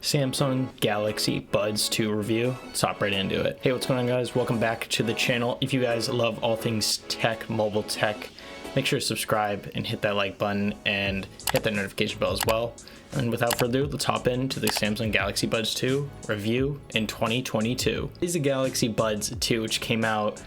Samsung Galaxy Buds 2 review. Let's hop right into it. Hey, what's going on, guys? Welcome back to the channel. If you guys love all things tech, mobile tech, make sure to subscribe and hit that like button and hit that notification bell as well. And without further ado, let's hop into the Samsung Galaxy Buds 2 review in 2022. This is the Galaxy Buds 2, which came out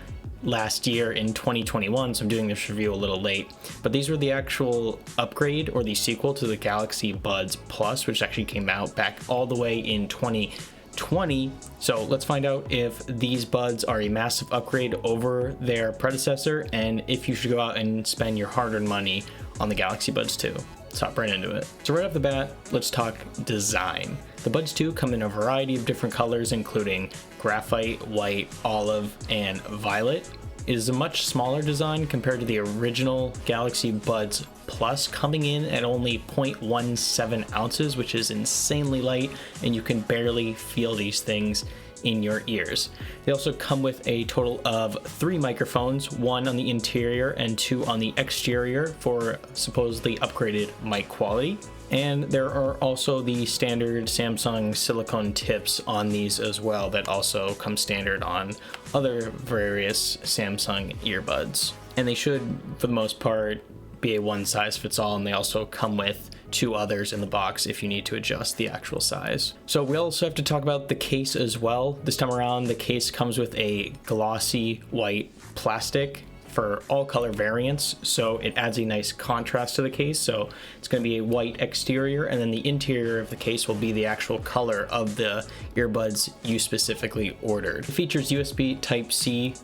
last year in 2021, so I'm doing this review a little late, but these were the actual upgrade or the sequel to the Galaxy Buds Plus, which actually came out back all the way in 2020. So let's find out if these buds are a massive upgrade over their predecessor and if you should go out and spend your hard-earned money on the Galaxy Buds 2. Let's hop right into it. So right off the bat, let's talk design. The Buds 2 come in a variety of different colors, including graphite, white, olive, and violet. It is a much smaller design compared to the original Galaxy Buds Plus, coming in at only 0.17 ounces, which is insanely light, and you can barely feel these things in your ears. They also come with a total of 3 microphones, 1 on the interior and 2 on the exterior for supposedly upgraded mic quality. And there are also the standard Samsung silicone tips on these as well that also come standard on other various Samsung earbuds. And they should, for the most part, be a one size fits all, and they also come with 2 others in the box if you need to adjust the actual size. So we also have to talk about the case as well. This time around, the case comes with a glossy white plastic for all color variants, so it adds a nice contrast to the case. So it's going to be a white exterior, and then the interior of the case will be the actual color of the earbuds you specifically ordered. It features USB Type-C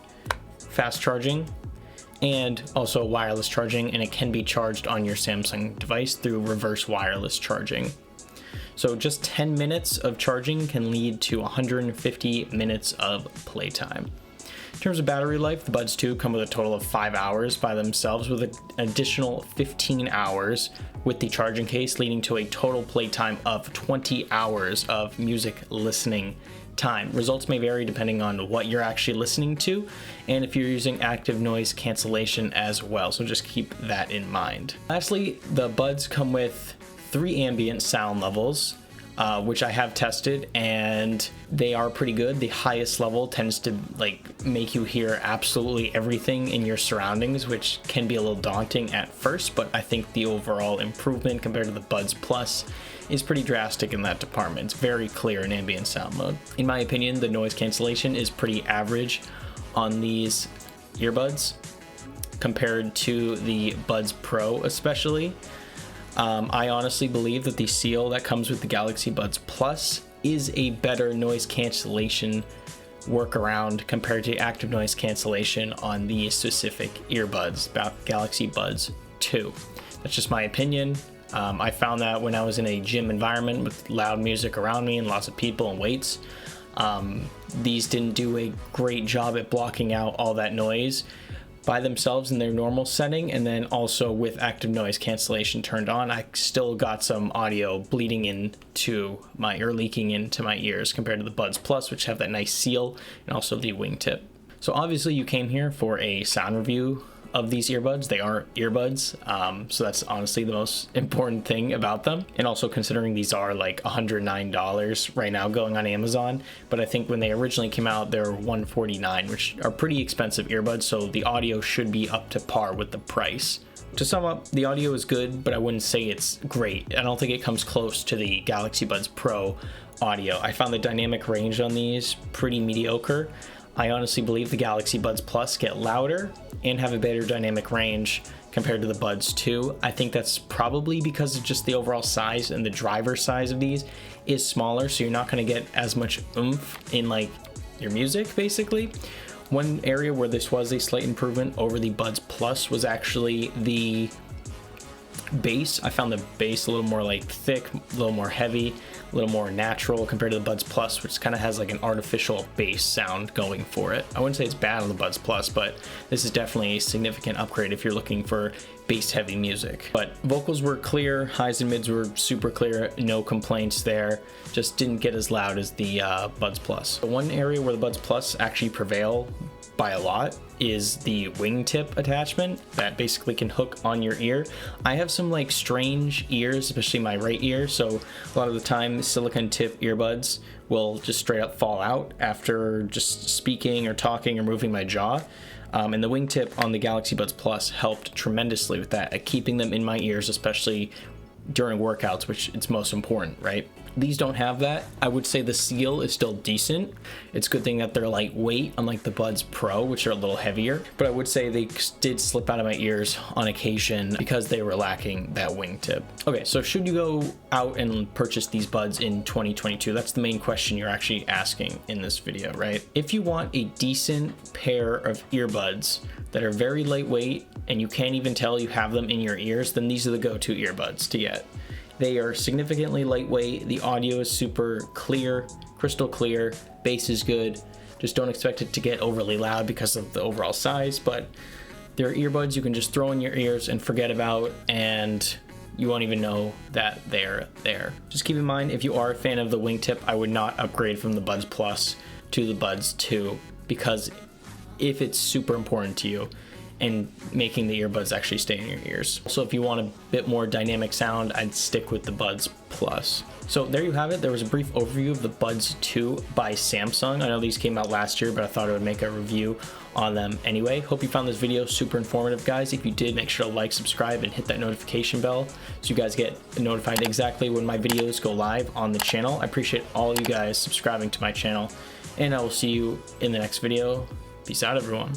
fast charging and also wireless charging, and it can be charged on your Samsung device through reverse wireless charging. So just 10 minutes of charging can lead to 150 minutes of playtime. In terms of battery life, the Buds 2 come with a total of 5 hours by themselves, with an additional 15 hours with the charging case, leading to a total playtime of 20 hours of music listening time. Results may vary depending on what you're actually listening to and if you're using active noise cancellation as well, so just keep that in mind. Lastly, the Buds come with 3 ambient sound levels, which I have tested, and they are pretty good. The highest level tends to make you hear absolutely everything in your surroundings, which can be a little daunting at first, but I think the overall improvement compared to the Buds Plus is pretty drastic in that department. It's very clear in ambient sound mode. In my opinion, the noise cancellation is pretty average on these earbuds compared to the Buds Pro especially. I honestly believe that the seal that comes with the Galaxy Buds Plus is a better noise cancellation workaround compared to active noise cancellation on the specific earbuds, Galaxy Buds 2. That's just my opinion. I found that when I was in a gym environment with loud music around me and lots of people and weights, these didn't do a great job at blocking out all that noise by themselves in their normal setting, and then also with active noise cancellation turned on, I still got some audio bleeding into my or leaking into my ears compared to the Buds Plus, which have that nice seal and also the wingtip. So obviously you came here for a sound review of these earbuds. They are earbuds, so that's honestly the most important thing about them. And also considering these are like $109 right now going on Amazon, but I think when they originally came out they were $149, which are pretty expensive earbuds, so the audio should be up to par with the price. To sum up, the audio is good, but I wouldn't say it's great. I don't think it comes close to the Galaxy Buds Pro audio. I found the dynamic range on these pretty mediocre. I honestly believe the Galaxy Buds Plus get louder and have a better dynamic range compared to the Buds 2. I think that's probably because of just the overall size, and the driver size of these is smaller, so you're not going to get as much oomph in your music basically. One area where this was a slight improvement over the Buds Plus was actually the bass. I found the bass a little more thick, a little more heavy, a little more natural compared to the Buds Plus, which kind of has an artificial bass sound going for it. I wouldn't say it's bad on the Buds Plus, but this is definitely a significant upgrade if you're looking for bass heavy music. But vocals were clear, highs and mids were super clear, no complaints there. Just didn't get as loud as the Buds Plus. The one area where the Buds Plus actually prevail by a lot is the wingtip attachment that basically can hook on your ear. I have some like strange ears, especially my right ear, so a lot of the time silicone tip earbuds will just straight up fall out after just speaking or talking or moving my jaw. And the wingtip on the Galaxy Buds Plus helped tremendously with that, at keeping them in my ears, especially during workouts, which it's most important, right? These don't have that. I would say the seal is still decent. It's a good thing that they're lightweight, unlike the Buds Pro, which are a little heavier. But I would say they did slip out of my ears on occasion because they were lacking that wingtip. Okay, so should you go out and purchase these buds in 2022? That's the main question you're actually asking in this video, right? If you want a decent pair of earbuds that are very lightweight and you can't even tell you have them in your ears, then these are the go-to earbuds to get. They are significantly lightweight. The audio is super clear, crystal clear. Bass is good. Just don't expect it to get overly loud because of the overall size, but they're earbuds you can just throw in your ears and forget about, and you won't even know that they're there. Just keep in mind, if you are a fan of the wingtip, I would not upgrade from the Buds Plus to the Buds 2, because if it's super important to you, and making the earbuds actually stay in your ears. So if you want a bit more dynamic sound, I'd stick with the Buds Plus. So there you have it. There was a brief overview of the Buds 2 by Samsung. I know these came out last year, but I thought I would make a review on them anyway. Hope you found this video super informative, guys. If you did, make sure to like, subscribe, and hit that notification bell so you guys get notified exactly when my videos go live on the channel. I appreciate all you guys subscribing to my channel, and I will see you in the next video. Peace out, everyone.